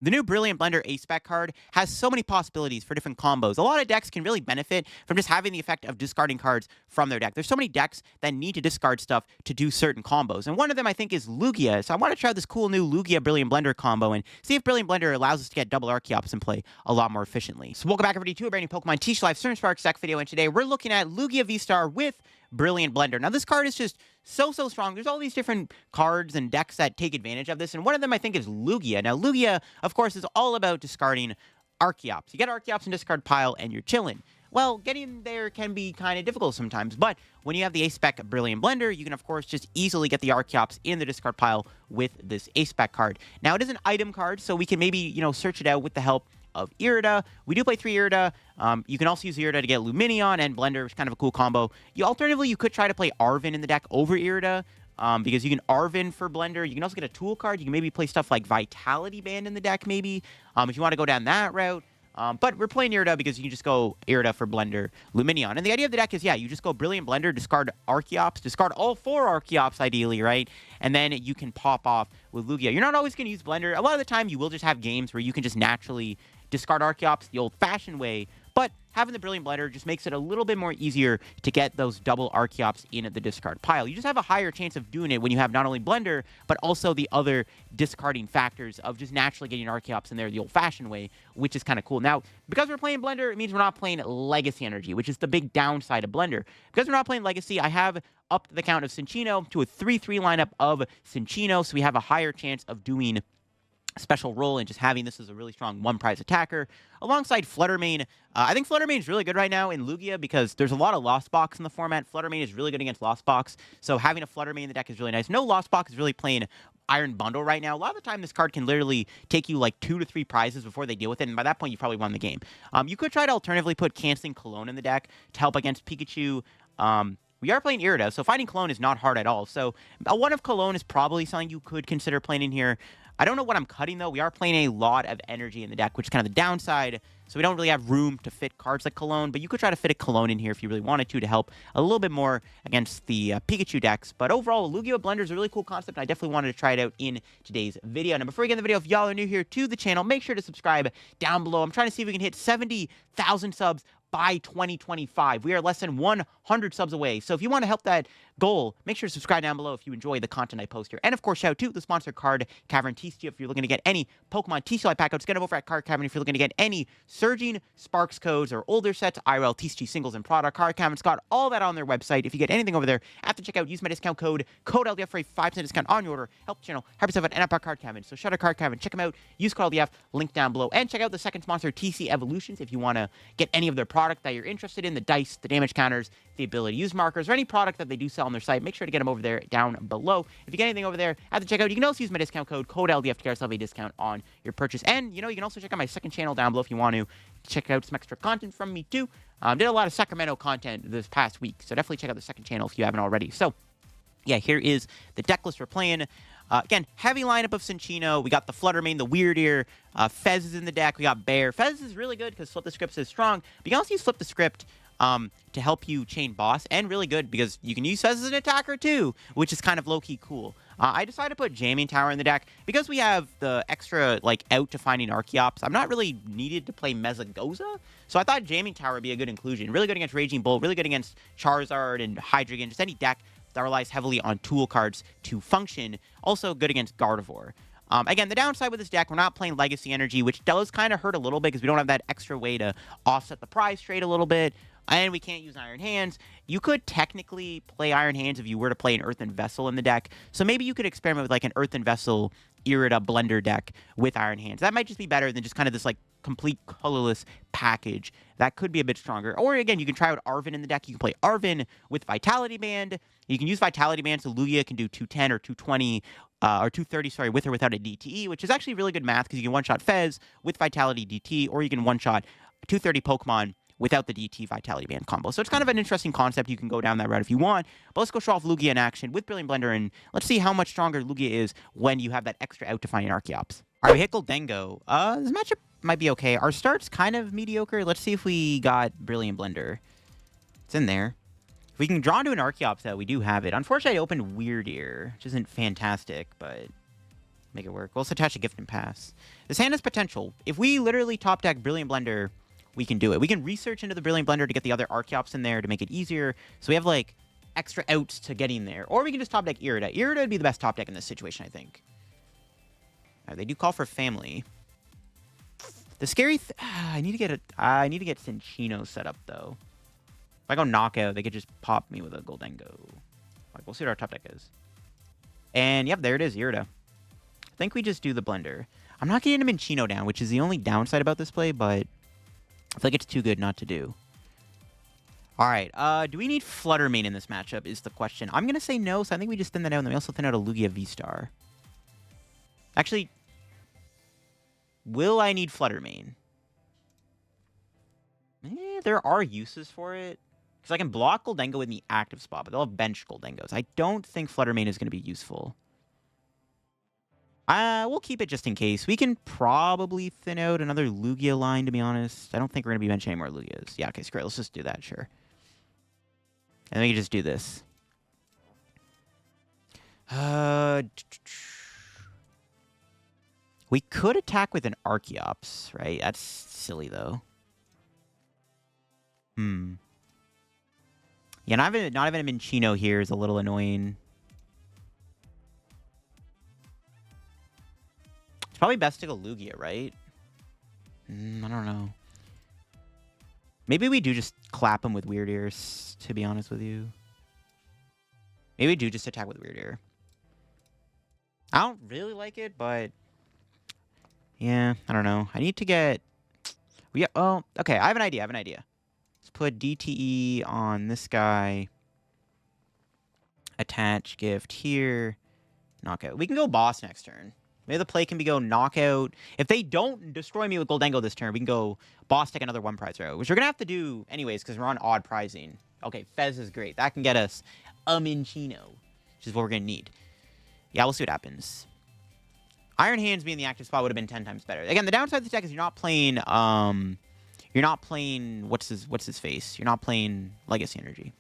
The new Brilliant Blender SPEC card has so many possibilities for different combos. A lot of decks can really benefit from just having the effect of discarding cards from their deck. There's so many decks that need to discard stuff to do certain combos. And one of them, I think, is Lugia. So I want to try this cool new Lugia Brilliant Blender combo and see if Brilliant Blender allows us to get double Archeops in play a lot more efficiently. So welcome back, everybody, to a brand new Pokemon TCG Live Stream Sparks deck video. And today we're looking at Lugia VSTAR with Brilliant Blender. Now, this card is just so strong. There's all these different cards and decks that take advantage of this, and one of them, I think, is Lugia. Now, Lugia, of course, is all about discarding Archeops. You get Archeops in discard pile, and you're chilling. Well, getting there can be kind of difficult sometimes, but when you have the SPEC Brilliant Blender, you can, of course, just easily get the Archeops in the discard pile with this SPEC card. Now, it is an item card, so we can maybe, search it out with the help of Irida. We do play 3 Irida. You can also use Irida to get Lumineon and Blender, which is kind of a cool combo. Alternatively, you could try to play Arven in the deck over Irida, because you can Arven for Blender. You can also get a tool card. You can maybe play stuff like Vitality Band in the deck, maybe, if you want to go down that route. But we're playing Irida because you can just go Irida for Blender, Lumineon. And the idea of the deck is, you just go Brilliant Blender, discard Archeops, discard all 4 Archeops, ideally, right? And then you can pop off with Lugia. You're not always going to use Blender. A lot of the time, you will just have games where you can just naturally discard Archeops the old-fashioned way, but having the Brilliant Blender just makes it a little bit more easier to get those double Archeops in the discard pile. You just have a higher chance of doing it when you have not only Blender, but also the other discarding factors of just naturally getting Archeops in there the old-fashioned way, which is kind of cool. Now, because we're playing Blender, it means we're not playing Legacy Energy, which is the big downside of Blender. Because we're not playing Legacy, I have upped the count of Cinccino to a 3-3 lineup of Cinccino, so we have a higher chance of doing special role and just having this as a really strong one-prize attacker alongside Flutter Mane. I think Flutter Mane is really good right now in Lugia because there's a lot of Lost Box in the format. Flutter Mane is really good against Lost Box, so having a Flutter Mane in the deck is really nice. No Lost Box is really playing Iron Bundle right now. A lot of the time, this card can literally take you like 2 to 3 prizes before they deal with it, and by that point, you probably won the game. You could try to alternatively put Canceling Cologne in the deck to help against Pikachu. We are playing Irida, so finding Cologne is not hard at all. So a one of Cologne is probably something you could consider playing in here. I don't know what I'm cutting, though. We are playing a lot of energy in the deck, which is kind of the downside. So we don't really have room to fit cards like Cologne, but you could try to fit a Cologne in here if you really wanted to help a little bit more against the Pikachu decks. But overall, Lugia Blender is a really cool concept, and I definitely wanted to try it out in today's video. Now, before we get in the video, if y'all are new here to the channel, make sure to subscribe down below. I'm trying to see if we can hit 70,000 subs by 2025. We are less than 100 subs away. So if you want to help that goal, make sure to subscribe down below if you enjoy the content I post here. And of course, shout out to the sponsor, Card Cavern TCG. If you're looking to get any Pokemon TCG Live pack outs, get them over at Card Cavern. If you're looking to get any Surging Sparks codes or older sets, IRL TCG singles and product, Card Cavern's got all that on their website. If you get anything over there, after checkout, use my discount code LDF for a 5% discount on your order. Help the channel, help yourself out, and up our Card Cavern. So shout out Card Cavern, check them out, use code LDF, link down below, and check out the second sponsor, TC Evolutions, if you want to get any of their product that you're interested in, the dice, the damage counters, the ability to use markers, or any product that they do sell on their site. Make sure to get them over there down below. If you get anything over there at the checkout, you can also use my discount code LDF to get yourself a discount on your purchase. And, you can also check out my second channel down below if you want to check out some extra content from me, too. Did a lot of Sacramento content this past week, so definitely check out the second channel if you haven't already. So, yeah, here is the deck list we're playing. Again, heavy lineup of Cinccino. We got the Flutter Mane, the Wyrdeer. Fez is in the deck. We got Bear. Fez is really good because Flip the Script is strong. But you can also use Flip the Script to help you chain boss, and really good because you can use Fez as an attacker too, which is kind of low-key cool. I decided to put Jamming Tower in the deck because we have the extra, out to finding Archeops. I'm not really needed to play Mezagoza, so I thought Jamming Tower would be a good inclusion. Really good against Raging Bolt, really good against Charizard and Hydreigon, just any deck that relies heavily on tool cards to function. Also good against Gardevoir. Again, the downside with this deck, we're not playing Legacy Energy, which does kind of hurt a little bit because we don't have that extra way to offset the prize trade a little bit. And we can't use Iron Hands. You could technically play Iron Hands if you were to play an Earthen Vessel in the deck. So maybe you could experiment with an Earthen Vessel Irida Blender deck with Iron Hands. That might just be better than just kind of this complete colorless package. That could be a bit stronger. Or again, you can try out Arven in the deck. You can play Arven with Vitality Band. You can use Vitality Band so Lugia can do 210 or 220 or 230, sorry, with or without a DTE, which is actually really good math because you can one-shot Fez with Vitality DT, or you can one-shot 230 Pokemon without the DT Vitality Band combo. So it's kind of an interesting concept. You can go down that route if you want. But let's go show off Lugia in action with Brilliant Blender, and let's see how much stronger Lugia is when you have that extra out to find an Archeops. All right, we hit Goldengo. This matchup might be okay. Our start's kind of mediocre. Let's see if we got Brilliant Blender. It's in there. If we can draw into an Archeops, though, we do have it. Unfortunately, I opened Wyrdeer, which isn't fantastic, but make it work. We'll also attach a Gift and Pass. This hand has potential. If we literally top deck Brilliant Blender, we can do it. We can research into the Brilliant Blender to get the other Archeops in there to make it easier. So we have, like, extra outs to getting there. Or we can just top deck Irida. Irida would be the best top deck in this situation, I think. They do call for family. The scary I need to get Cinccino set up, though. If I go knockout, they could just pop me with a Goldengo. Like, we'll see what our top deck is. And, yep, there it is, Irida. I think we just do the Blender. I'm not getting a Minccino down, which is the only downside about this play, but I feel like it's too good not to do. All right, do we need Flutter Mane in this matchup is the question. I'm going to say no, so I think we just thin that out, and then we also thin out a Lugia VSTAR. Actually, will I need Flutter Mane? There are uses for it. Because I can block Goldengo in the active spot, but they'll have bench Goldengos. I don't think Flutter Mane is going to be useful. We'll keep it just in case. We can probably thin out another Lugia line, to be honest. I don't think we're going to be benching any more Lugias. Yeah, okay, screw it. Let's just do that, sure. And then we can just do this. We could attack with an Archeops, right? That's silly, though. Yeah, not having a Minccino here is a little annoying. It's probably best to go Lugia, right? I don't know. Maybe we do just clap him with Wyrdeer, to be honest with you. Maybe we do just attack with Wyrdeer. I don't really like it, but yeah, I don't know. I need to get... Yeah, oh, okay, I have an idea. Let's put DTE on this guy. Attach Gift here. Knockout. We can go boss next turn. Maybe the play can be go knockout. If they don't destroy me with Goldengo this turn, we can go boss take another one prize row, which we're going to have to do anyways because we're on odd prizing. Okay, Fez is great. That can get us a Minccino, which is what we're going to need. Yeah, we'll see what happens. Iron Hands being the active spot would have been 10 times better. Again, the downside of this deck is you're not playing what's his face? You're not playing Legacy Energy.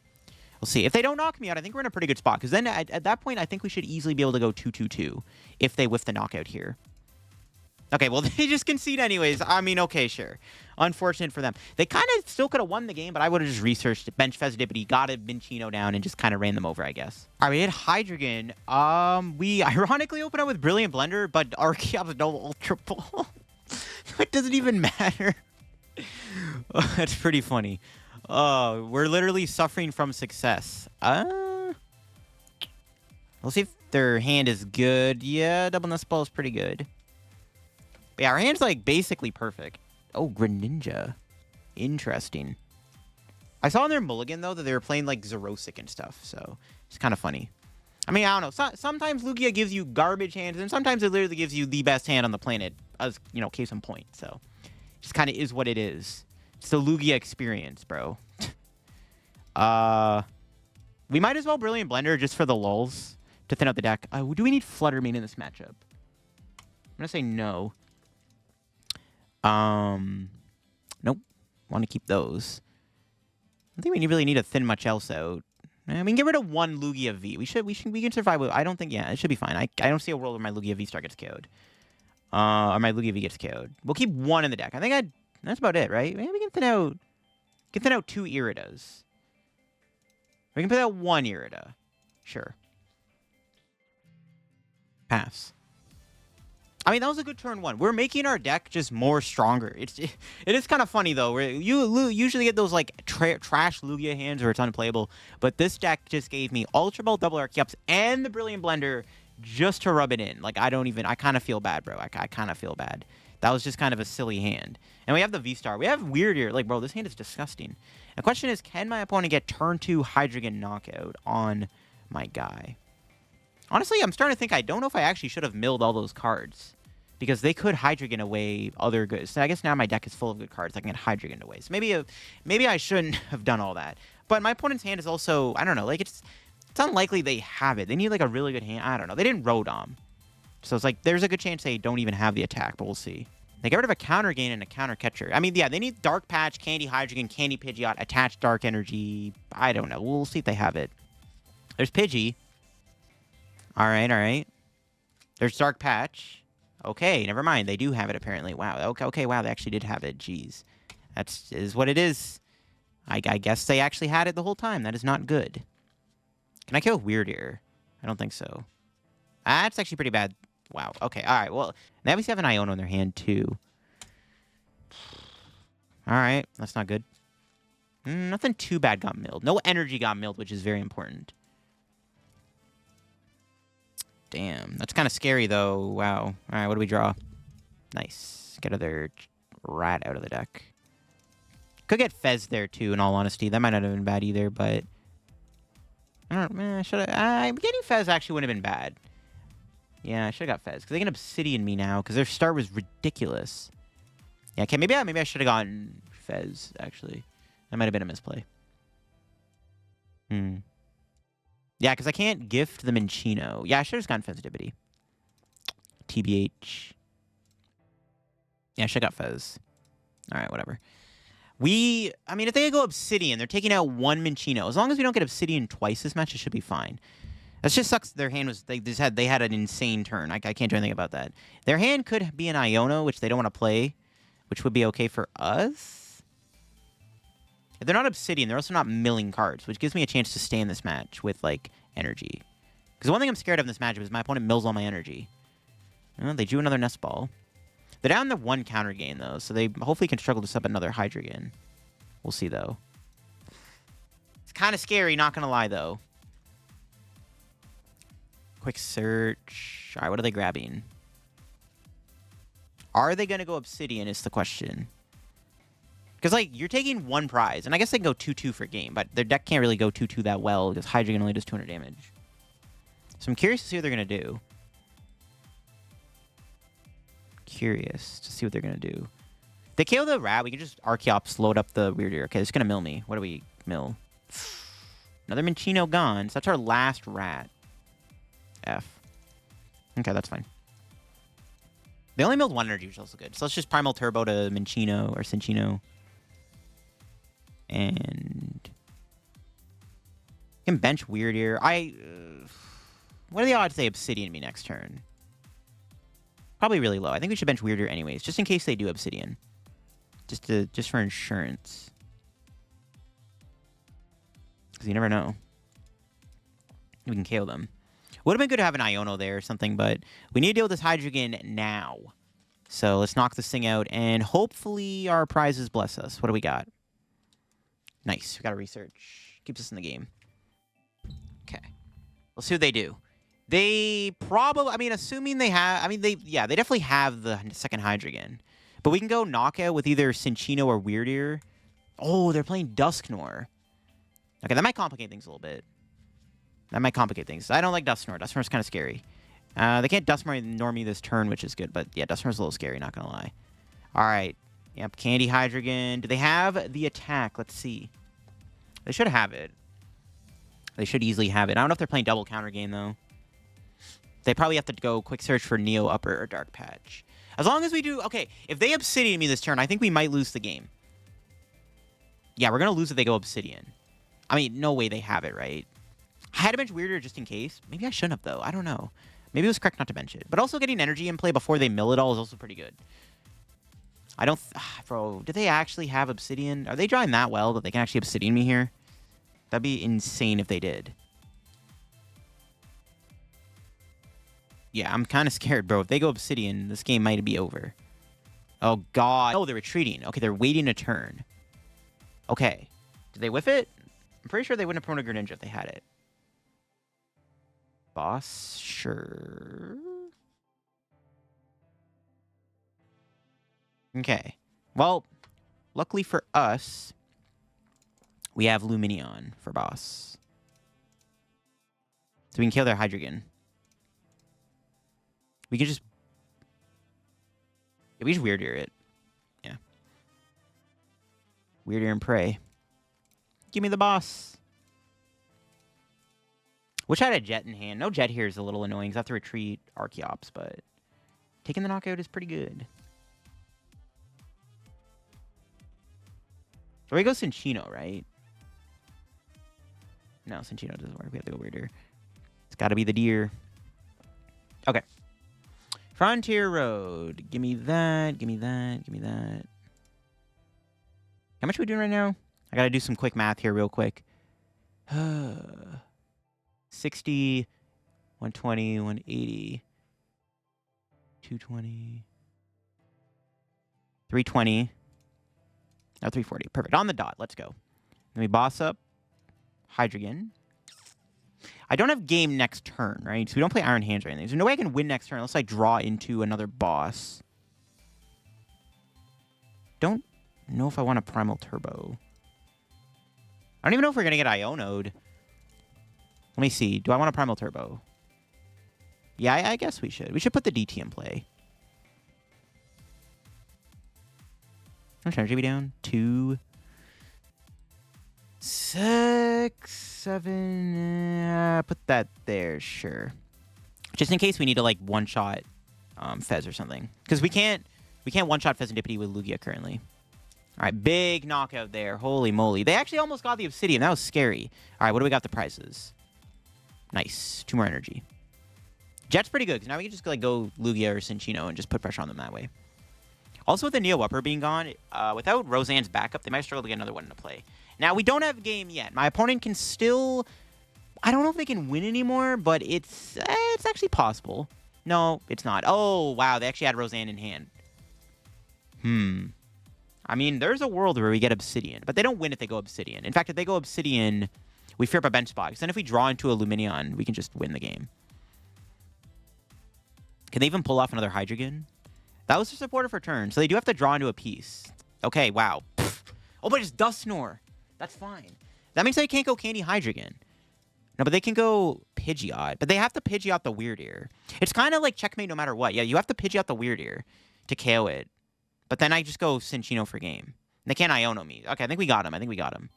We'll see. If they don't knock me out, I think we're in a pretty good spot. Because then at that point, I think we should easily be able to go 2-2-2 if they whiff the knockout here. Okay, well, they just concede anyways. I mean, okay, sure. Unfortunate for them. They kind of still could have won the game, but I would have just researched bench Fezandipiti, got a Minccino down, and just kind of ran them over, I guess. All right, we hit Hydreigon. We ironically open up with Brilliant Blender, but Archeops no Ultra Ball. It doesn't even matter. Oh, that's pretty funny. Oh, we're literally suffering from success. We'll see if their hand is good. Yeah, double Nest Ball is pretty good. But yeah, our hand's like basically perfect. Oh, Greninja. Interesting. I saw in their mulligan, though, that they were playing like Xerosic and stuff. So it's kind of funny. I mean, I don't know. Sometimes Lugia gives you garbage hands, and sometimes it literally gives you the best hand on the planet, as, you know, case in point. So it just kind of is what it is. It's the Lugia experience, bro. We might as well Brilliant Blender just for the lulz to thin out the deck. Do we need Flutter Mane in this matchup? I'm going to say no. Nope. Want to keep those. I don't think we really need to thin much else out. We can get rid of one Lugia V. We can survive with... I don't think... Yeah, it should be fine. I don't see a world where my Lugia VSTAR gets KO'd. Or my Lugia V gets KO'd. We'll keep one in the deck. I think that's about it, right? Maybe we can thin out 2 Iridas. We can put out 1 Irida. Sure. Pass. I mean, that was a good turn 1. We're making our deck just more stronger. It is kind of funny, though. Where you usually get those, like, trash Lugia hands where it's unplayable. But this deck just gave me Ultra Ball, double Archeops, and the Brilliant Blender just to rub it in. Like, I kind of feel bad, bro. I kind of feel bad. That was just kind of a silly hand. And we have the VSTAR. We have Wyrdeer. Like, bro, this hand is disgusting. The question is, can my opponent get turn 2 Hydreigon knockout on my guy? Honestly, I'm starting to think I don't know if I actually should have milled all those cards. Because they could Hydreigon away other good. So I guess now my deck is full of good cards. I can get Hydreigon away. So maybe I shouldn't have done all that. But my opponent's hand is also, I don't know, like it's unlikely they have it. They need like a really good hand. I don't know. They didn't Rodom. So it's like there's a good chance they don't even have the attack, but we'll see. They get rid of a counter gain and a counter catcher. I mean, yeah, they need Dark Patch, Candy Hydreigon, Candy Pidgeot, attached Dark Energy. I don't know. We'll see if they have it. There's Pidgey. All right, all right. There's Dark Patch. Okay, never mind. They do have it, apparently. Wow. Okay, wow, they actually did have it. Jeez. Is what it is. I guess they actually had it the whole time. That is not good. Can I kill Wyrdeer? I don't think so. That's actually pretty bad. Wow. Okay, all right. Well, they obviously have an Iono in their hand, too. All right, that's not good. Nothing too bad got milled. No energy got milled, which is very important. Damn, that's kind of scary, though. Wow. All right, what do we draw? Nice. Get another rat out of the deck. Could get Fez there, too, in all honesty. That might not have been bad either, but... I don't know. Getting Fez actually wouldn't have been bad. Yeah, I should have got Fez. Because they can Obsidian me now, because their start was ridiculous. Yeah, okay, maybe I should have gotten Fez, actually. That might have been a misplay. Yeah, because I can't gift the Minccino. Yeah, I should have just gotten Fezandipiti. TBH. Yeah, I should have got Fez. All right, whatever. I mean, if they go Obsidian, they're taking out one Minccino. As long as we don't get Obsidian twice this match, it should be fine. That just sucks. Their hand was... They had an insane turn. I can't do anything about that. Their hand could be an Iono, which they don't want to play, which would be okay for us. If they're not Obsidian, they're also not milling cards, which gives me a chance to stay in this match with, like, energy. Because one thing I'm scared of in this matchup is my opponent mills all my energy. They drew another Nest Ball. They're down to one counter gain, though, so they hopefully can struggle to set up another Hydreigon. We'll see, though. It's kind of scary, not going to lie, though. Quick search. All right, what are they grabbing? Are they going to go Obsidian is the question. Because, like, you're taking one prize, and I guess they can go 2-2 for a game, but their deck can't really go 2-2 that well because Hydreigon only does 200 damage. So I'm curious to see what they're going to do. Curious to see what they're going to do. If they kill the rat, we can just Archeops load up the Wyrdeer. Okay, it's going to mill me. What do we mill? Another Minccino gone. So that's our last rat. F. Okay, that's fine. They only milled one energy, which is also good. So let's just Primal Turbo to Minccino or Cinccino. And... can bench Wyrdeer. What are the odds they Obsidian me next turn? Probably really low. I think we should bench Wyrdeer anyways, just in case they do Obsidian. Just for insurance. Because you never know. We can KO them. Would have been good to have an Iono there or something, but we need to deal with this Hydreigon now. So let's knock this thing out, and hopefully our prizes bless us. What do we got? Nice. We got a research. Keeps us in the game. Okay. Let's see what they do. They probably... I mean, assuming they have... I mean, they definitely have the second Hydreigon. But we can go knockout with either Cinccino or Wyrdeer. Oh, they're playing Dusknoir. Okay, that might complicate things a little bit. That might complicate things. I don't like Dusknoir. Dusknoir's kind of scary. They can't Dusknoir me this turn, which is good. But yeah, Dusknoir's a little scary, not going to lie. All right. Yep, Candy Hydreigon. Do they have the attack? Let's see. They should have it. They should easily have it. I don't know if they're playing double counter game, though. They probably have to go quick search for Neo Upper or Dark Patch. As long as we do... Okay, if they Obsidian me this turn, I think we might lose the game. Yeah, we're going to lose if they go Obsidian. I mean, no way they have it, right? I had to bench Wyrdeer just in case. Maybe I shouldn't have, though. I don't know. Maybe it was correct not to bench it. But also getting energy in play before they mill it all is also pretty good. I don't... Bro, do they actually have Obsidian? Are they drawing that well that they can actually Obsidian me here? That'd be insane if they did. Yeah, I'm kind of scared, bro. If they go Obsidian, this game might be over. Oh, God. Oh, they're retreating. Okay, they're waiting a turn. Okay. Did they whiff it? I'm pretty sure they wouldn't have Proto Greninja if they had it. Boss? Sure. Okay. Well, luckily for us, we have Lumineon for boss. So we can kill their Hydreigon. We can just... Yeah, we just Wyrdeer it. Yeah. Wyrdeer and pray. Give me the boss. Wish I had a Jet in hand. No Jet here is a little annoying because I have to retreat Archeops, but taking the knockout is pretty good. So we go Cinccino, right? No, Cinccino doesn't work. We have to go Wyrdeer. It's got to be the deer. Okay. Frontier Road. Give me that. Give me that. Give me that. How much are we doing right now? I gotta do some quick math here real quick. 60, 120, 180, 220, 320. No, 340. Perfect. On the dot. Let's go. Let me boss up Hydreigon. I don't have game next turn, right? So we don't play Iron Hands or anything. There's no way I can win next turn unless I draw into another boss. Don't know if I want a Primal Turbo. I don't even know if we're going to get Iono'd. Let me see. Do I want a Primal Turbo? Yeah, I guess we should. We should put the DT in play. How much energy are we down? 2, 6, 7. Put that there, sure. Just in case we need to like one-shot Fez or something, because we can't one-shot Fezandipiti with Lugia currently. All right, big knockout there. Holy moly! They actually almost got the Obsidian. That was scary. All right, what do we got? The prizes. Nice. 2 more energy. Jet's pretty good because now we can just like go Lugia or Cinccino and just put pressure on them that way. Also, with the Neo Upper being gone, without Roseanne's backup, they might struggle to get another one into play. Now, we don't have game yet. My opponent can still... I don't know if they can win anymore, but it's actually possible. No, it's not. Oh, wow. They actually had Roseanne in hand. I mean, there's a world where we get Obsidian, but they don't win if they go Obsidian. In fact, if they go Obsidian, we fear up a bench spot. Because then if we draw into a Lumineon, we can just win the game. Can they even pull off another Hydreigon? That was their supporter for turn, so they do have to draw into a piece. Okay, wow. Oh, but it's Dusknoir. That's fine. That means they can't go Candy Hydreigon. No, but they can go Pidgeot. But they have to Pidgeot the Wyrdeer. It's kind of like checkmate no matter what. Yeah, you have to Pidgeot the Wyrdeer to KO it. But then I just go Cinccino for game. They can't Iono me. Okay, I think we got him.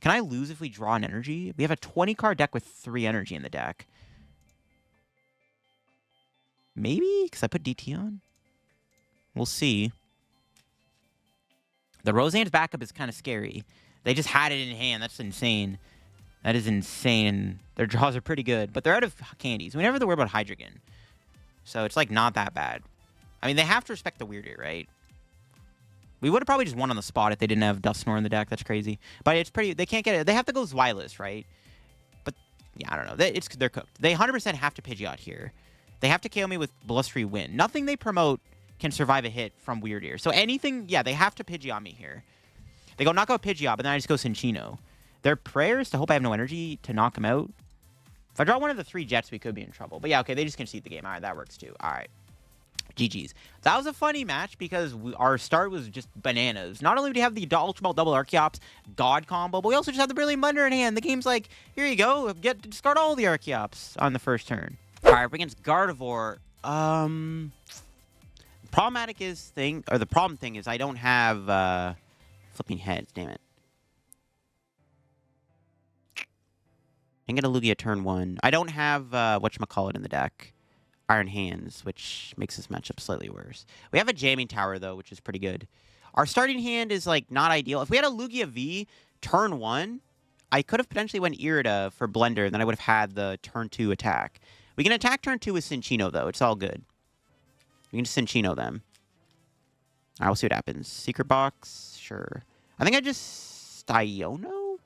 Can I lose if we draw an energy? We have a 20-card deck with 3 energy in the deck. Maybe? Because I put DT on? We'll see. The Roseanne's backup is kind of scary. They just had it in hand. That's insane. That is insane. Their draws are pretty good, but they're out of candies. We never have to worry about Hydreigon. So it's, like, not that bad. I mean, they have to respect the Wyrdeer, right? We would have probably just won on the spot if they didn't have Dusknoir in the deck. That's crazy. But it's pretty... They can't get it. They have to go Zweilous, right? But, yeah, I don't know. They're cooked. They 100% have to Pidgeot here. They have to KO me with Blustery Wind. Nothing they promote can survive a hit from Wyrdeer. So anything... Yeah, they have to Pidgeot me here. They go knock out Pidgeot, but then I just go Cinccino. Their prayers to hope I have no energy to knock him out. If I draw one of the 3 Jets, we could be in trouble. But yeah, okay, they just concede the game. All right, that works too. All right. GG's. That was a funny match because our start was just bananas. Not only do we have the Ultra Ball double Archeops God combo, but we also just have the Brilliant Blender in hand. The game's like, here you go, discard all the Archeops on the first turn. All right, we're against Gardevoir. The problem thing is I don't have flipping heads. Damn it. I can get a Lugia turn 1. I don't have whatchamacallit in the deck. Iron Hands, which makes this matchup slightly worse. We have a Jamming Tower, though, which is pretty good. Our starting hand is, like, not ideal. If we had a Lugia V turn 1, I could have potentially went Irida for Blender, and then I would have had the turn 2 attack. We can attack turn 2 with Cinccino, though. It's all good. We can just Cinccino them. All right, we'll see what happens. Secret Box? Sure. I think I just Iono?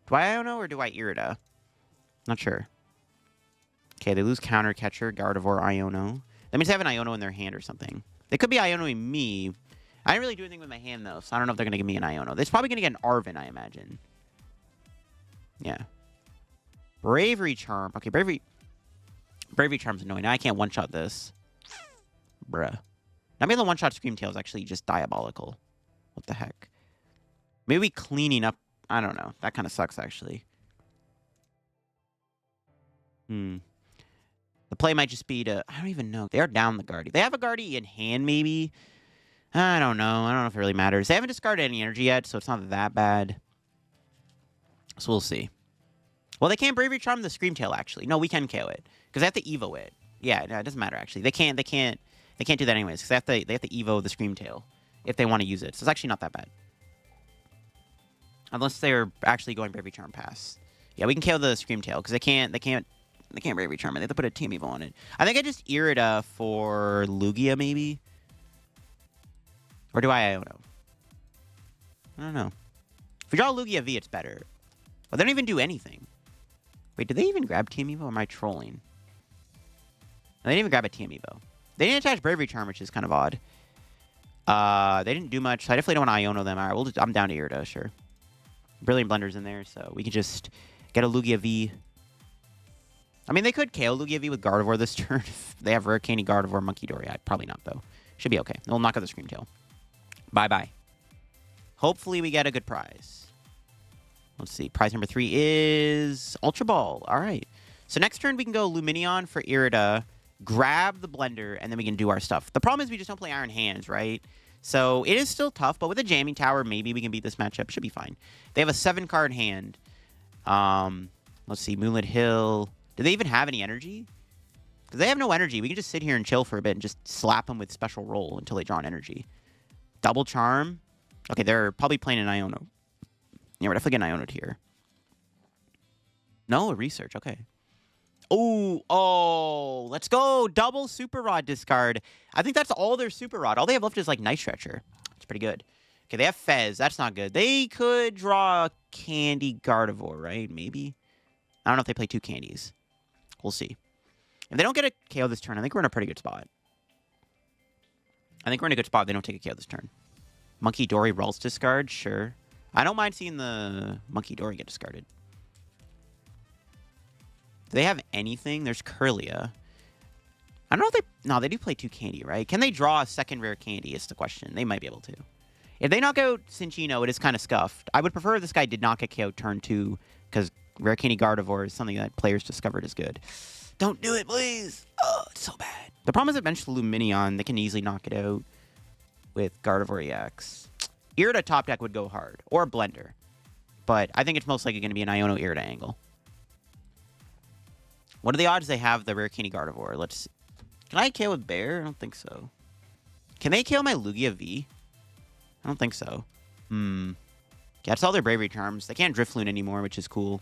Do I Iono or do I Irida? Not sure. Okay, they lose Counter Catcher, Gardevoir, Iono. That means they have an Iono in their hand or something. They could be Ionoing me. I didn't really do anything with my hand, though, so I don't know if they're going to give me an Iono. They're probably going to get an Arven, I imagine. Yeah. Bravery Charm. Okay, Bravery Charm's annoying. Now I can't one-shot this. Bruh. Not being able to one-shot Screamtail is actually just diabolical. What the heck? Maybe cleaning up... I don't know. That kind of sucks, actually. The play might just be to... I don't even know. They are down the Guardy. They have a Guardy in hand, maybe. I don't know. I don't know if it really matters. They haven't discarded any energy yet, so it's not that bad. So we'll see. Well, they can't Bravery Charm the Screamtail, actually. No, we can KO it. Because they have to Evo it. Yeah, no, it doesn't matter, actually. They can't do that anyways. Because they have to Evo the Screamtail if they want to use it. So it's actually not that bad. Unless they're actually going Bravery Charm pass. Yeah, we can KO the Screamtail. Because they can't They can't Bravery Charm it. They have to put a Team Evo on it. I think I just Irida for Lugia, maybe? Or do I Iono? I don't know. If we draw Lugia V, it's better. But they don't even do anything. Wait, did they even grab Team Evo, or am I trolling? No, they didn't even grab a Team Evo. They didn't attach Bravery Charm, which is kind of odd. They didn't do much, so I definitely don't want to Iono them. All right, I'm down to Irida, sure. Brilliant Blender's in there, so we can just get a Lugia V. I mean, they could KO Lugia V with Gardevoir this turn if they have Rare Candy, Gardevoir, Monkey Dory. Probably not, though. Should be okay. They'll knock out the Scream Tail. Bye-bye. Hopefully we get a good prize. Let's see. Prize number 3 is Ultra Ball. All right. So next turn we can go Lumineon for Irida, grab the Blender, and then we can do our stuff. The problem is we just don't play Iron Hands, right? So it is still tough, but with a Jamming Tower, maybe we can beat this matchup. Should be fine. They have a 7-card hand. Let's see. Moonlit Hill. Do they even have any energy? Because they have no energy. We can just sit here and chill for a bit and just slap them with Special Roll until they draw an energy. Double Charm. Okay, they're probably playing an Iono. Yeah, we're definitely getting Iono'd here. No, a Research. Okay. Oh, let's go. Double Super Rod discard. I think that's all their Super Rod. All they have left is, like, Night Stretcher. It's pretty good. Okay, they have Fez. That's not good. They could draw Candy Gardevoir, right? Maybe. I don't know if they play 2 candies. We'll see. If they don't get a KO this turn, I think we're in a pretty good spot. I think we're in a good spot if they don't take a KO this turn. Monkey Dory Ralts discard, sure. I don't mind seeing the Monkey Dory get discarded. Do they have anything? There's Curlia. I don't know if they... No, they do play 2 candy, right? Can they draw a second rare candy is the question. They might be able to. If they knock out Cinccino, it is kind of scuffed. I would prefer if this guy did not get KO'd turn 2, because Rare Candy Gardevoir is something that players discovered is good. Don't do it, please! Oh, it's so bad. The problem is eventually Lumineon, they can easily knock it out with Gardevoir EX. Irida top deck would go hard, or Blender. But I think it's most likely going to be an Iono Irida angle. What are the odds they have the Rare Candy Gardevoir? Let's see. Can I KO with Bear? I don't think so. Can they KO my Lugia V? I don't think so. Yeah, it's all their Bravery Charms. They can't Drifloon anymore, which is cool.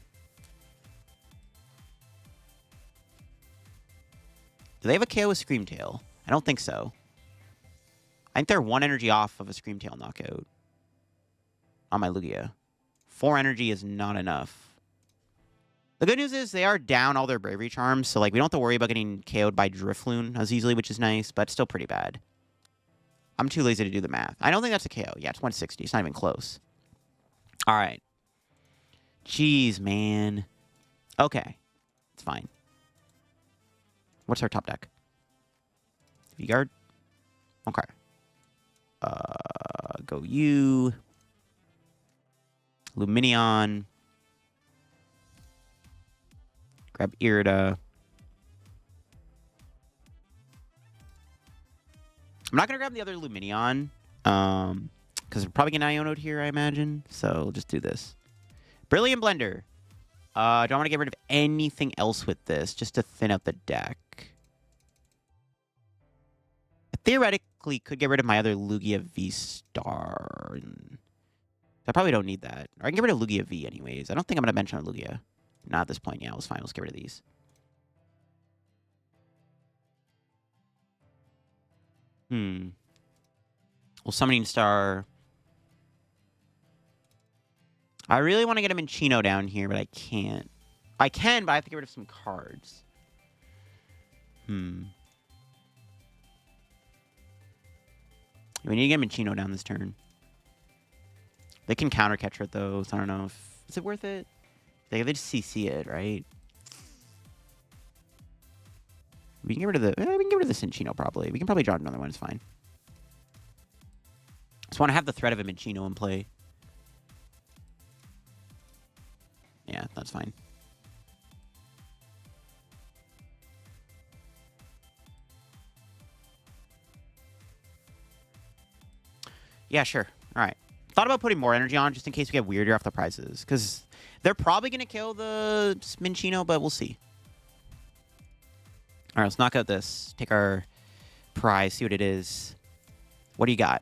Do they have a KO with Scream Tail? I don't think so. I think they're 1 energy off of a Scream Tail knockout on my Lugia. 4 energy is not enough. The good news is they are down all their Bravery Charms, so like we don't have to worry about getting KO'd by Drifloon as easily, which is nice, but still pretty bad. I'm too lazy to do the math. I don't think that's a KO. Yeah, it's 160. It's not even close. All right. Jeez, man. Okay. It's fine. What's our top deck? V-Guard? Okay. Go you. Lumineon. Grab Irida. I'm not going to grab the other Lumineon. Because we're probably going to Iono'd here, I imagine. So we'll just do this. Brilliant Blender. Do I want to get rid of anything else with this just to thin out the deck? I theoretically could get rid of my other Lugia VSTAR. I probably don't need that. Or I can get rid of Lugia V anyways. I don't think I'm going to bench on Lugia. Not at this point. Yeah, it was fine. Let's get rid of these. Well, Summoning Star. I really want to get a Minccino down here, but I can't. I can, but I have to get rid of some cards. We need to get Minccino down this turn. They can counter catch it though, so I don't know if... Is it worth it? They just CC it, right? We can get rid of the... we can get rid of the Cinccino probably. We can probably draw another one, it's fine. Just want to have the threat of a Minccino in play. Yeah, that's fine. Yeah, sure. All right. Thought about putting more energy on just in case we get Wyrdeer off the prizes. Because they're probably going to kill the Minccino, but we'll see. All right, let's knock out this. Take our prize, see what it is. What do you got?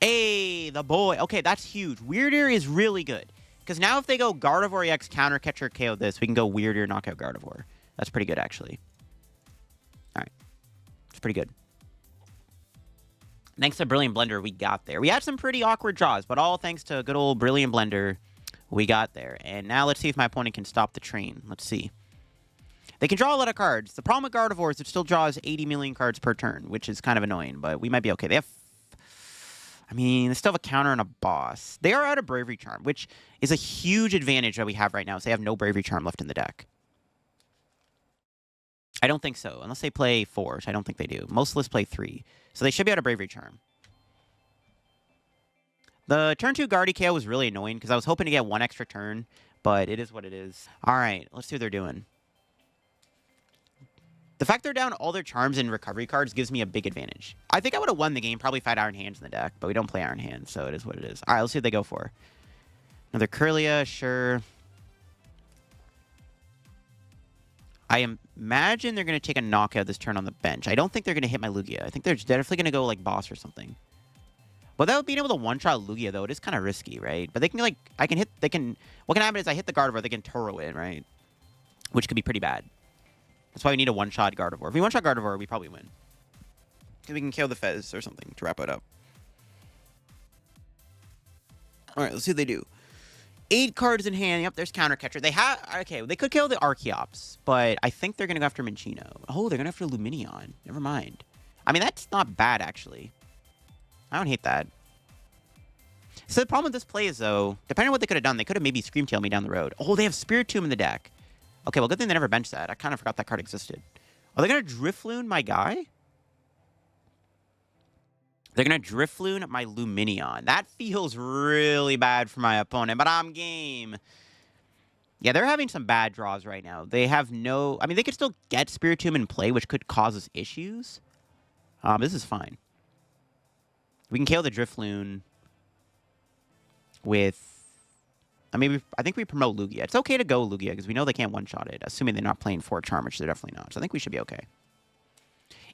Hey, the boy. Okay, that's huge. Wyrdeer is really good. Because now if they go Gardevoir EX, Counter Catcher, KO this, we can go Wyrdeer, knock out Gardevoir. That's pretty good, actually. All right. It's pretty good. Thanks to Brilliant Blender, we got there. We had some pretty awkward draws, but all thanks to good old Brilliant Blender, we got there. And now let's see if my opponent can stop the train. Let's see. They can draw a lot of cards. The problem with Gardevoir is it still draws 80 million cards per turn, which is kind of annoying, but we might be okay. They have... I mean, they still have a counter and a boss. They are out of Bravery Charm, which is a huge advantage that we have right now, so they have no Bravery Charm left in the deck. I don't think so, unless they play 4, which I don't think they do. Most lists play 3, so they should be out of Bravery Charm. The turn 2 Guardy KO was really annoying, because I was hoping to get 1 extra turn, but it is what it is. All right, let's see what they're doing. The fact they're down all their charms and recovery cards gives me a big advantage. I think I would have won the game, probably if I had Iron Hands in the deck, but we don't play Iron Hands, so it is what it is. All right, let's see what they go for. Another Kirlia, sure. I imagine they're going to take a knockout this turn on the bench. I don't think they're going to hit my Lugia. I think they're definitely going to go, like, boss or something. Without being able to one-shot Lugia, though, it is kind of risky, right? But they can, like, what can happen is I hit the Gardevoir, they can Toro it, right? Which could be pretty bad. That's why we need a one-shot Gardevoir. If we one-shot Gardevoir, we probably win. Because we can kill the Fez or something to wrap it up. All right, let's see what they do. 8 cards in hand. Yep, there's Counter Catcher. They have... Okay, they could kill the Archeops, but I think they're going to go after Minccino. Oh, they're going to go after Lumineon. Never mind. I mean, that's not bad, actually. I don't hate that. So the problem with this play is, though, depending on what they could have done, they could have maybe Screamtail me down the road. Oh, they have Spiritomb in the deck. Okay, well, good thing they never benched that. I kind of forgot that card existed. Are they going to Drifloon my guy? They're going to Drifloon my Lumineon. That feels really bad for my opponent, but I'm game. Yeah, they're having some bad draws right now. They have no... I mean, they could still get Spiritomb in play, which could cause us issues. This is fine. We can KO the Drifloon with... I mean, I think we promote Lugia. It's okay to go Lugia, because we know they can't one-shot it, assuming they're not playing 4 Charm, which they're definitely not. So I think we should be okay.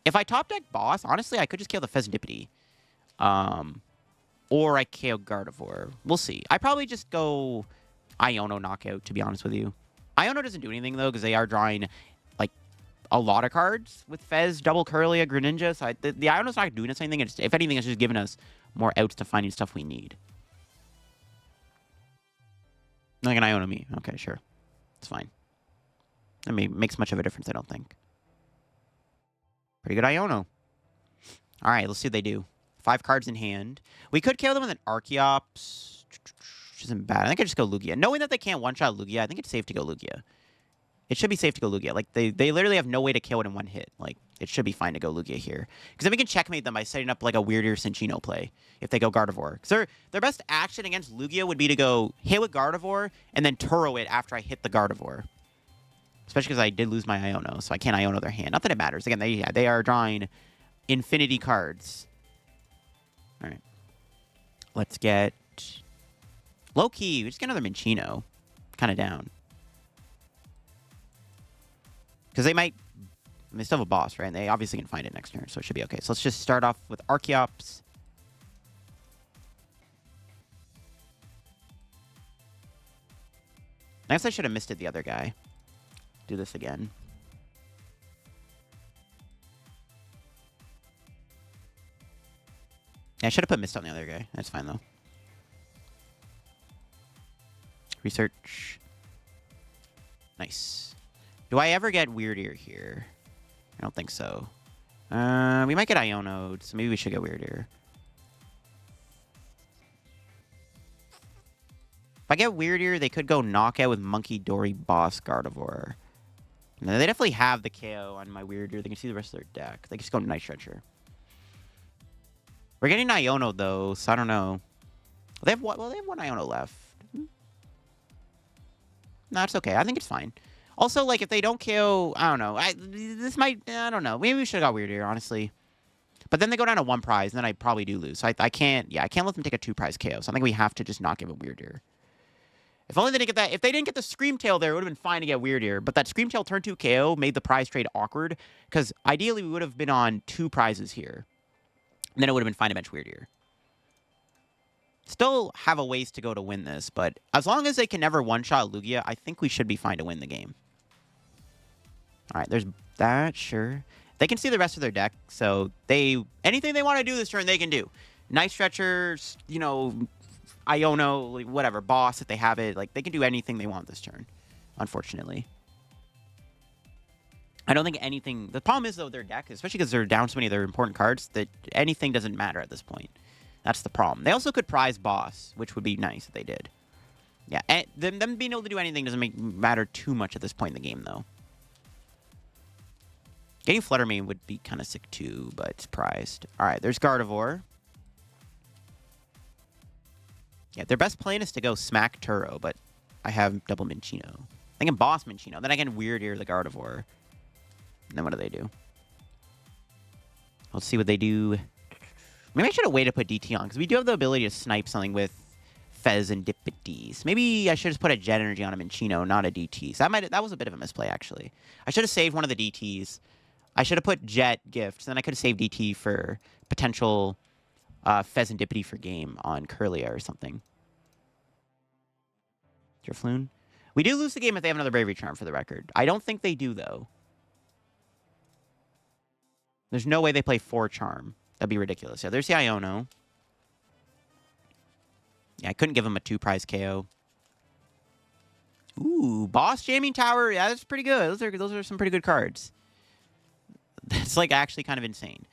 If I top deck boss, honestly, I could just kill the Fezandipiti. Or I KO Gardevoir. We'll see. I probably just go Iono knockout, to be honest with you. Iono doesn't do anything, though, because they are drawing, like, a lot of cards with Fez, Double Kirlia, Greninja. So the Iono's not doing us anything. It's, if anything, it's just giving us more outs to finding stuff we need. Like an Iono me. Okay, sure. It's fine. I mean, makes much of a difference, I don't think. Pretty good Iono. All right, let's see what they do. 5 cards in hand. We could kill them with an Archeops. Which isn't bad. I think I just go Lugia. Knowing that they can't one-shot Lugia, I think it's safe to go Lugia. It should be safe to go Lugia. Like, they literally have no way to kill it in one hit. Like, it should be fine to go Lugia here. Because then we can checkmate them by setting up, like, a Wyrdeer Cinccino play if they go Gardevoir. Because their best action against Lugia would be to go hit with Gardevoir and then Turo it after I hit the Gardevoir. Especially because I did lose my Iono, so I can't Iono their hand. Not that it matters. Again, they are drawing infinity cards. All right. Let's get... Low-key, we just get another Minccino. Kind of down. Because they might... They still have a boss, right? And they obviously can find it next turn, so it should be okay. So let's just start off with Archeops. I guess I should have missed it the other guy. Do this again. Yeah, I should have put mist on the other guy. That's fine, though. Research. Nice. Do I ever get Wyrdeer here? I don't think so. We might get Iono'd, so maybe we should get Wyrdeer. If I get Wyrdeer, they could go knockout with Monkey Dory Boss Gardevoir. No, they definitely have the KO on my Wyrdeer. They can see the rest of their deck. They can just go Night Stretcher. We're getting Iono, though, so I don't know. They have one Iono left. No, it's okay. I think it's fine. Also, like, if they don't KO, I don't know. I don't know. Maybe we should have got Wyrdeer, honestly. But then they go down to 1 prize, and then I probably do lose. So I can't let them take a 2-prize KO. So I think we have to just not give a Wyrdeer. If only they didn't get that. If they didn't get the Screamtail there, it would have been fine to get Wyrdeer. But that Screamtail turn 2 KO made the prize trade awkward. Because ideally, we would have been on 2 prizes here. And then it would have been fine to bench Wyrdeer. Still have a ways to go to win this, but as long as they can never one-shot Lugia, I think we should be fine to win the game. All right, there's that, sure. They can see the rest of their deck, so anything they want to do this turn, they can do. Night Stretchers, you know, Iono, like whatever, Boss, if they have it. Like, they can do anything they want this turn, unfortunately. I don't think anything... The problem is, though, their deck, especially because they're down so many of their important cards, that anything doesn't matter at this point. That's the problem. They also could prize Boss, which would be nice if they did. Yeah, and them being able to do anything doesn't matter too much at this point in the game, though. Getting Flutter Mane would be kind of sick, too, but it's prized. All right, there's Gardevoir. Yeah, their best plan is to go Smack Turo, but I have double Minccino. I can Boss Minccino. Then I can Wyrdeer the Gardevoir. And then what do they do? Let's see what they do. Maybe I should have waited to put DT on, because we do have the ability to snipe something with Fezandipiti. So maybe I should have put a Jet Energy on a Minccino, not a DT. So that was a bit of a misplay, actually. I should have saved one of the DTs. I should have put Jet Gift, so then I could have saved DT for potential Fezandipiti for game on Curlia or something. Drifloon. We do lose the game if they have another Bravery Charm, for the record. I don't think they do, though. There's no way they play 4 Charm. That'd be ridiculous. Yeah, there's the Iono. Yeah, I couldn't give him a 2-prize KO. Ooh, Boss Jamming Tower. Yeah, that's pretty good. Those are some pretty good cards. That's, like, actually kind of insane.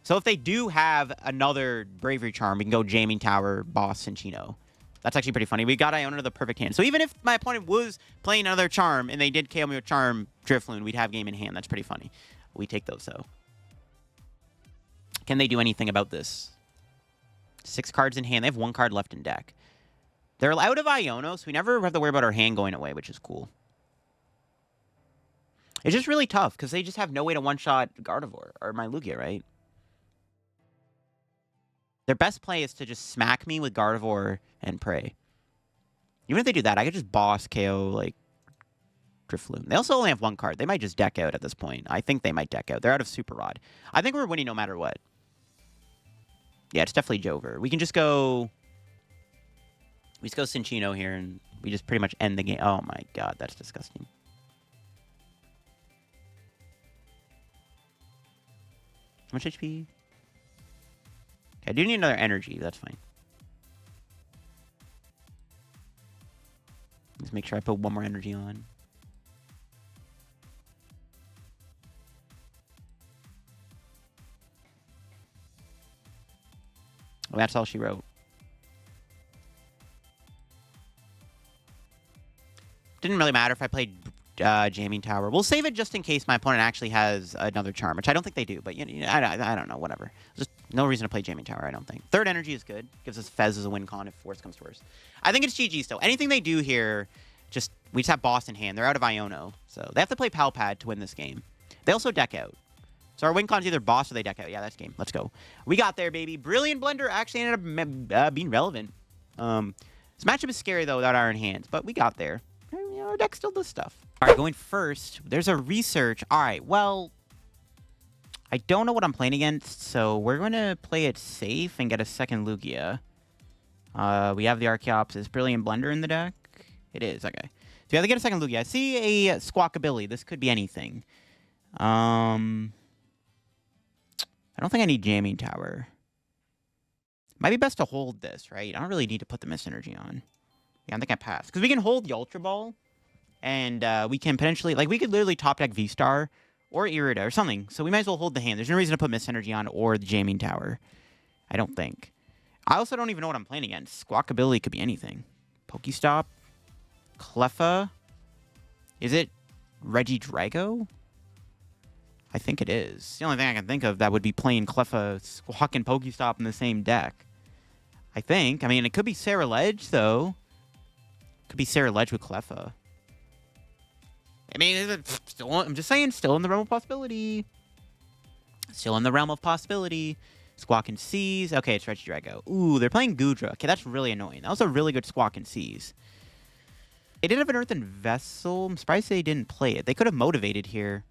So if they do have another Bravery Charm, we can go Jamming Tower, Boss, Cinccino. That's actually pretty funny. We got Iono to the perfect hand. So even if my opponent was playing another Charm and they did KO me with Charm Drifloon, we'd have game in hand. That's pretty funny. We take those, though. Can they do anything about this? 6 cards in hand. They have 1 card left in deck. They're out of Iono, so we never have to worry about our hand going away, which is cool. It's just really tough, because they just have no way to one-shot Gardevoir, or my Lugia, right? Their best play is to just smack me with Gardevoir and pray. Even if they do that, I could just Boss KO, like, Drifloon. They also only have 1 card. They might just deck out at this point. I think they might deck out. They're out of Super Rod. I think we're winning no matter what. Yeah, it's definitely Jover. We can just go... We just go Cinccino here, and we just pretty much end the game. Oh my god, that's disgusting. How much HP? Okay, I do need another energy. That's fine. Let's make sure I put 1 more energy on. Well, that's all she wrote. Didn't really matter if I played Jamming Tower. We'll save it just in case my opponent actually has another Charm, which I don't think they do, but you know, I don't know, whatever. Just no reason to play Jamming Tower, I don't think. 3rd energy is good. Gives us Fez as a win con if worst comes to worst. I think it's GG still. Anything they do here, we just have Boss in hand. They're out of Iono, so they have to play Palpad to win this game. They also deck out. So our win con's either Boss or they deck out. Yeah, that's game. Let's go. We got there, baby. Brilliant Blender actually ended up being relevant. This matchup is scary, though, without Iron Hands, but we got there. You know, our deck still does stuff. All right, going first, there's a research. All right, well, I don't know what I'm playing against, so we're going to play it safe and get a second Lugia. We have the Archeops. Is Brilliant Blender in the deck? It is, okay. So we have to get a second Lugia. I see a Squawkabilly. This could be anything. I don't think I need Jamming Tower. Might be best to hold this, right? I don't really need to put the Mist Energy on. Yeah, I think I pass. Because we can hold the Ultra Ball, and we can potentially... Like, we could literally top deck V-Star or Irida or something. So we might as well hold the hand. There's no reason to put Mist Energy on or the Jamming Tower. I don't think. I also don't even know what I'm playing against. Squawkabilly could be anything. Pokestop? Cleffa? Is it Regidrago? I think it is. The only thing I can think of that would be playing Cleffa, Squawk, and Pokestop in the same deck. I think. I mean, it could be Sarah Ledge, though. Could be Sarah Ledge with Cleffa. I mean, I'm just saying, still in the realm of possibility. Still in the realm of possibility. Squawk and Seize. Okay, it's Regidrago. Ooh, they're playing Goodra. Okay, that's really annoying. That was a really good Squawk and Seize. They did have an Earthen Vessel. I'm surprised they didn't play it. They could have motivated here.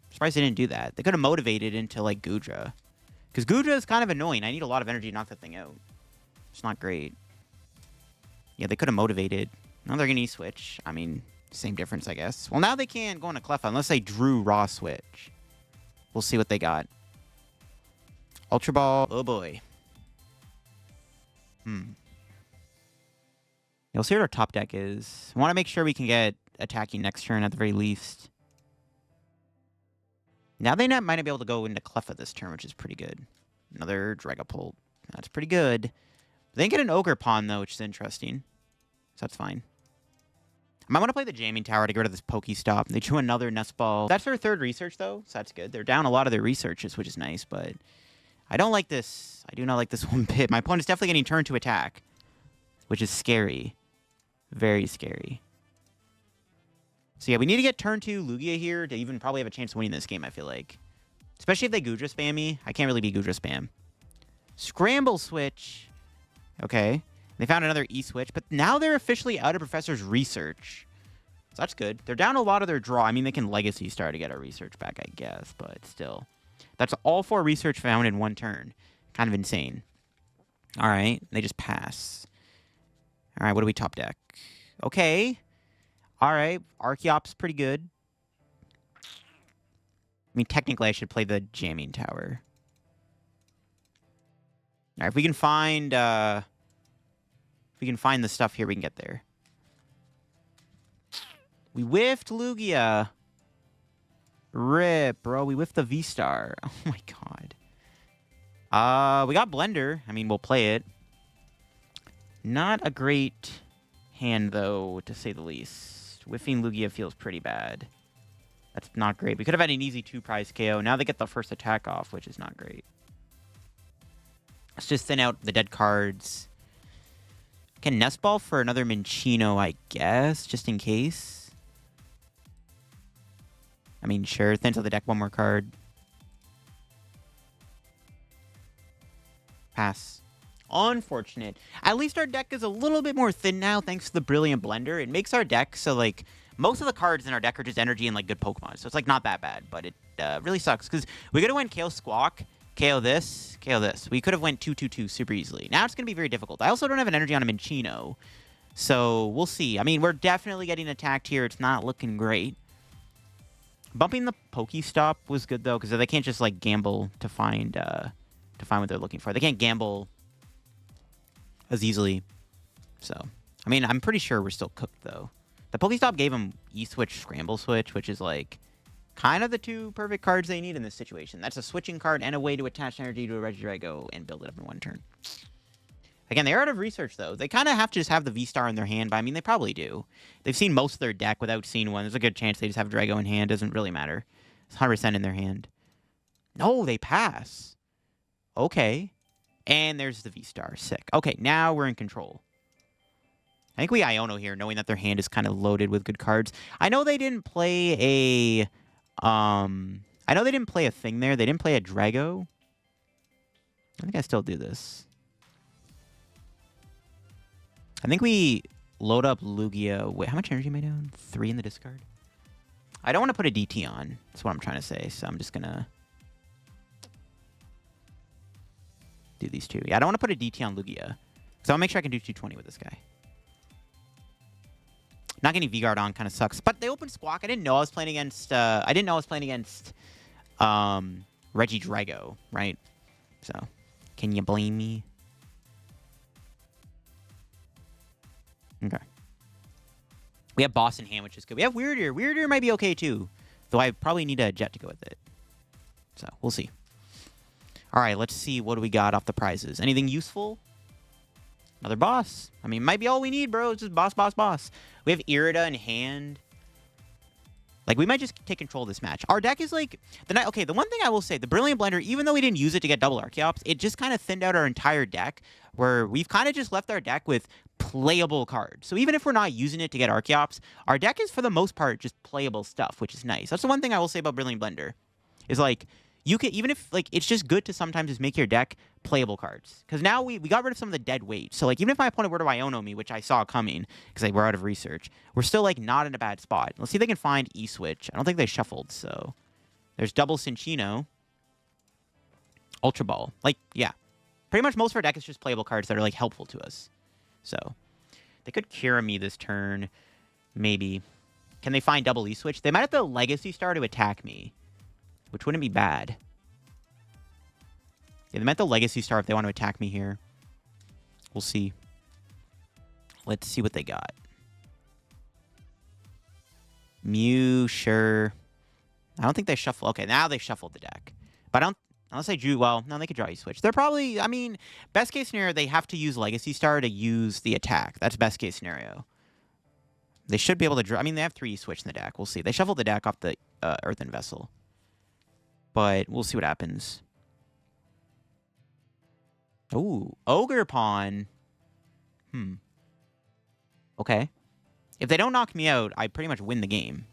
I'm surprised they didn't do that. They could have motivated into, like, Goodra. Because Goodra is kind of annoying. I need a lot of energy to knock that thing out. It's not great. Yeah, they could have motivated. Now they're going to E-switch. I mean, same difference, I guess. Well, now they can't go into Cleffa unless they drew Raw Switch. We'll see what they got. Ultra Ball. Oh, boy. You'll see what our top deck is. I want to make sure we can get attacking next turn at the very least. Now they might not be able to go into Cleffa this turn, which is pretty good. Another Dragapult. That's pretty good. They get an Ogre Pawn, though, which is interesting. So that's fine. I might want to play the Jamming Tower to get rid of this Pokestop. They drew another Nest Ball. That's their third research, though, so that's good. They're down a lot of their researches, which is nice, but I don't like this. I do not like this one bit. My opponent's definitely getting turned to attack, which is scary. Very scary. So yeah, we need to get turn 2 Lugia here to even probably have a chance of winning this game, I feel like. Especially if they Gudra spam me. I can't really be Gudra spam. Scramble Switch. Okay. They found another E-switch, but now they're officially out of Professor's research. So that's good. They're down a lot of their draw. I mean, they can Legacy Star to get our research back, I guess, but still. That's all 4 research found in one turn. Kind of insane. All right. They just pass. All right, what do we top deck? Okay. All right. Archeops, pretty good. I mean, technically, I should play the Jamming Tower. All right, if we can find... the stuff here, we can get there. We whiffed Lugia. Rip, bro. We whiffed the V-Star. Oh, my God. We got Blender. I mean, we'll play it. Not a great hand, though, to say the least. Whiffing Lugia feels pretty bad. That's not great. We could have had an easy 2-prize KO. Now they get the first attack off, which is not great. Let's just thin out the dead cards. Can Nest Ball for another Minccino, I guess, just in case. I mean, sure. Thins out the deck one more card. Pass. Unfortunate. At least our deck is a little bit more thin now thanks to the Brilliant Blender. It makes our deck so, like, most of the cards in our deck are just energy and, like, good Pokemon. So it's, like, not that bad. But it really sucks because we could have went KO Squawk, KO this, KO this. We could have went 2-2-2 super easily. Now it's going to be very difficult. I also don't have an energy on a Minccino. So we'll see. I mean, we're definitely getting attacked here. It's not looking great. Bumping the Pokestop was good, though, because they can't just, like, gamble to find what they're looking for. They can't gamble as easily. So, I mean, I'm pretty sure we're still cooked, though. The Pokestop gave him E-Switch, Scramble Switch, which is, like, kind of the 2 perfect cards they need in this situation. That's a switching card and a way to attach energy to a Regidrago and build it up in one turn. Again, they're out of research, though. They kind of have to just have the V-Star in their hand, but I mean, they probably do. They've seen most of their deck without seeing one. There's a good chance they just have Drago in hand. Doesn't really matter. It's 100% in their hand. No, they pass. Okay. And there's the V-Star. Sick. Okay, now we're in control. I think we Iono here, knowing that their hand is kind of loaded with good cards. I know they didn't play a... I know they didn't play a thing there. They didn't play a Drago. I think I still do this. I think we load up Lugia. Wait, how much energy am I down? 3 in the discard? I don't want to put a DT on. That's what I'm trying to say. So I'm just going to do these 2. Yeah, I don't want to put a DT on Lugia. So I'll make sure I can do 220 with this guy. Not getting V-Guard on kind of sucks. But they opened Squawk. I didn't know I was playing against... Regidrago, right? So, can you blame me? Okay. We have Boss in hand, which is good. We have Wyrdeer. Wyrdeer might be okay, too. Though I probably need a Jet to go with it. So, we'll see. All right, let's see what do we got off the prizes. Anything useful? Another boss. I mean, might be all we need, bro. It's just boss, boss, boss. We have Irida in hand. Like, we might just take control of this match. Our deck is like... Okay, the one thing I will say, the Brilliant Blender, even though we didn't use it to get double Archeops, it just kind of thinned out our entire deck, where we've kind of just left our deck with playable cards. So even if we're not using it to get Archeops, our deck is, for the most part, just playable stuff, which is nice. That's the one thing I will say about Brilliant Blender, is, like... You can, even if, like, it's just good to sometimes just make your deck playable cards. Because now we got rid of some of the dead weight. So, like, even if my opponent were to Iono me, which I saw coming, because we're out of research, we're still, like, not in a bad spot. Let's see if they can find E-Switch. I don't think they shuffled, so... There's double Cinccino. Ultra Ball. Like, yeah. pretty much most of our deck is just playable cards that are, like, helpful to us. So, they could Kira me this turn, maybe. Can they find double E-switch? They might have to Legacy Star to attack me, which wouldn't be bad. Yeah, they might have to Legacy Star if they want to attack me here. We'll see. Let's see what they got. Mew, sure. I don't think they shuffle. Okay, now they shuffled the deck. But I don't... Unless I drew... Well, no, they could draw E-switch. They're probably... I mean, best case scenario, they have to use Legacy Star to use the attack. That's best case scenario. They should be able to draw... I mean, they have 3 E-switch in the deck. We'll see. They shuffled the deck off the Earthen Vessel. But we'll see what happens. Ooh, Ogre Pawn. Okay. If they don't knock me out, I pretty much win the game.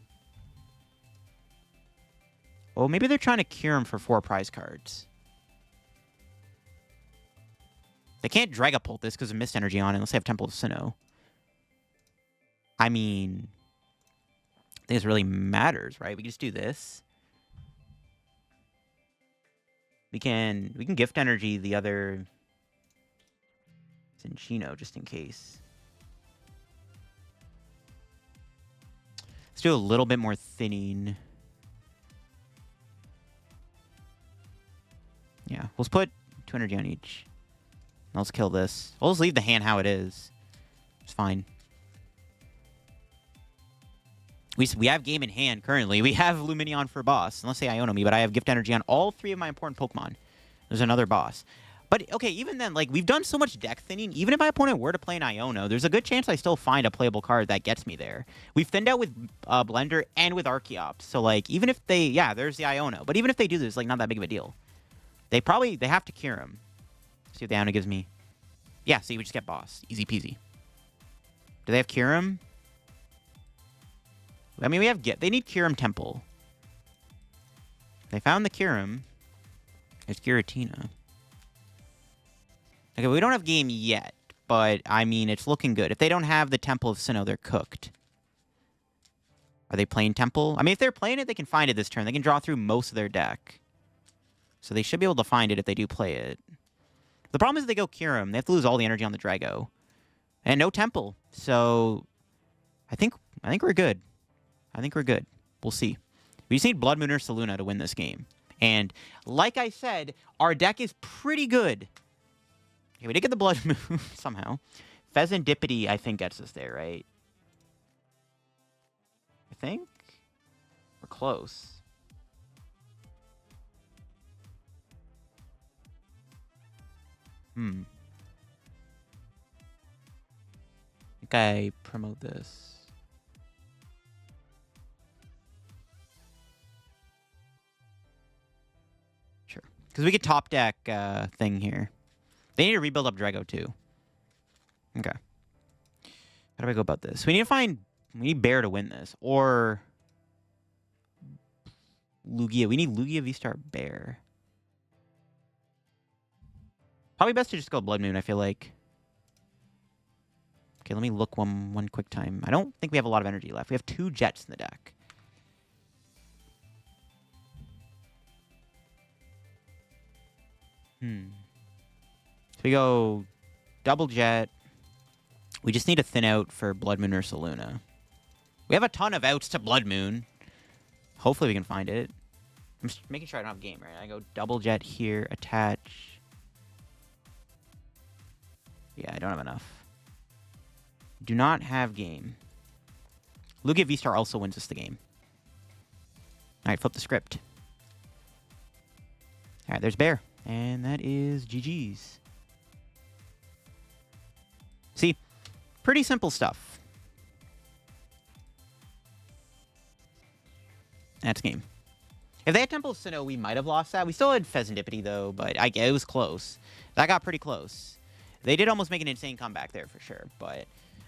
Oh, maybe they're trying to cure him for 4 prize cards. They can't Dragapult this because of Mist Energy on it unless they have Temple of Sinnoh. I mean, I think this really matters, right? We can just do this. We can Gift Energy the other Cinccino just in case. Let's do a little bit more thinning. Yeah, let's put 2 energy on each. Let's kill this. We'll just leave the hand how it is. It's fine. We have game in hand currently. We have Lumineon for boss. Unless they Iono me, but I have Gift Energy on all 3 of my important Pokemon. There's another boss. But, okay, even then, like, we've done so much deck thinning. Even if my opponent were to play an Iono, there's a good chance I still find a playable card that gets me there. We've thinned out with Blender and with Archeops. So, like, even if they... Yeah, there's the Iono. But even if they do this, like, not that big of a deal. They have to cure him. See what the Iono gives me. Yeah, see, we just get boss. Easy peasy. Do they have cure him? I mean, they need Kyurem Temple. They found the Kyurem. There's Giratina. Okay, we don't have game yet, but, I mean, it's looking good. If they don't have the Temple of Sinnoh, they're cooked. Are they playing Temple? I mean, if they're playing it, they can find it this turn. They can draw through most of their deck. So they should be able to find it if they do play it. The problem is if they go Kyurem, they have to lose all the energy on the Drago. And no Temple. So, I think we're good. I think we're good. We'll see. We just need Bloodmoon Ursaluna to win this game. And like I said, our deck is pretty good. Okay, we did get the Bloodmoon somehow. Fezandipiti, I think, gets us there, right? I think? We're close. I think I promote this. Sure. Because we get top deck thing here. They need to rebuild up Drago too. Okay. How do I go about this? We need Bear to win this. Or Lugia. We need Lugia VSTAR Bear. Probably best to just go Bloodmoon, I feel like. Okay, let me look one quick time. I don't think we have a lot of energy left. We have 2 Jets in the deck. So we go double Jet. We just need to thin out for Bloodmoon Ursaluna. We have a ton of outs to Bloodmoon. Hopefully we can find it. I'm just making sure I don't have game, right? I go double Jet here, attach. Yeah, I don't have enough. Do not have game. Lugia VSTAR also wins us the game. Alright, flip the script. Alright, there's Bear. And that is GG's. See, pretty simple stuff. That's game. If they had Temple of Sinnoh, we might have lost that. We still had Fezandipiti, though, but it was close. That got pretty close. They did almost make an insane comeback there, for sure. But,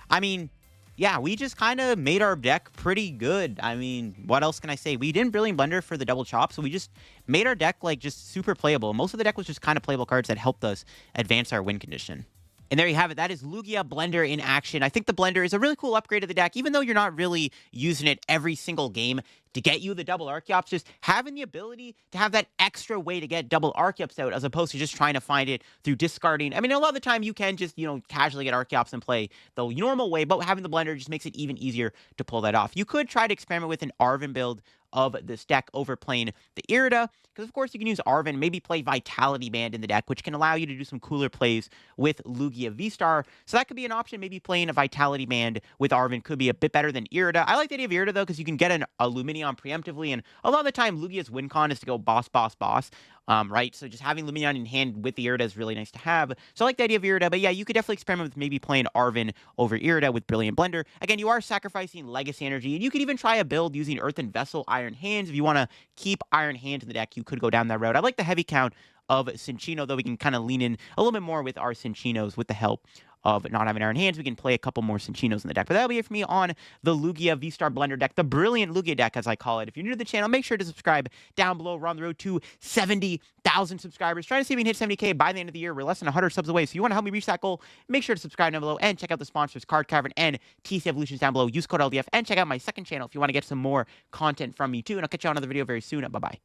I mean, yeah, we just kind of made our deck pretty good. I mean, what else can I say? We didn't Brilliant Blender for the double chop, so we just made our deck, like, just super playable. Most of the deck was just kind of playable cards that helped us advance our win condition. And there you have it. That is Lugia Blender in action. I think the Blender is a really cool upgrade to the deck, even though you're not really using it every single game to get you the double Archeops. Just having the ability to have that extra way to get double Archeops out, as opposed to just trying to find it through discarding. I mean, a lot of the time you can just, casually get Archeops and play the normal way, but having the Blender just makes it even easier to pull that off. You could try to experiment with an Arven build of this deck over playing the Irida, because of course you can use Arven, maybe play Vitality Band in the deck, which can allow you to do some cooler plays with Lugia V-Star. So that could be an option. Maybe playing a Vitality Band with Arven could be a bit better than Irida. I like the idea of Irida though, because you can get a Lumineon preemptively, and a lot of the time Lugia's win con is to go boss, boss, boss. Right? So just having Lumineon in hand with the Irida is really nice to have. So I like the idea of Irida, but yeah, you could definitely experiment with maybe playing Arven over Irida with Brilliant Blender. Again, you are sacrificing Legacy Energy, and you could even try a build using Earthen Vessel, Iron Hands. If you want to keep Iron Hands in the deck, you could go down that road. I like the heavy count of Cinccino, though we can kind of lean in a little bit more with our Cinccinos with the help of not having Iron Hands. We can play a couple more Cinccinos in the deck. But that'll be it for me on the Lugia V-Star Blender deck, the Brilliant Lugia deck, as I call it. If you're new to the channel, make sure to subscribe down below. We're on the road to 70,000 subscribers. Trying to see if we can hit 70K by the end of the year. We're less than 100 subs away. So if you want to help me reach that goal, make sure to subscribe down below and check out the sponsors, Card Cavern and TC Evolutions down below. Use code LDF and check out my second channel if you want to get some more content from me too. And I'll catch you on another video very soon. Bye-bye.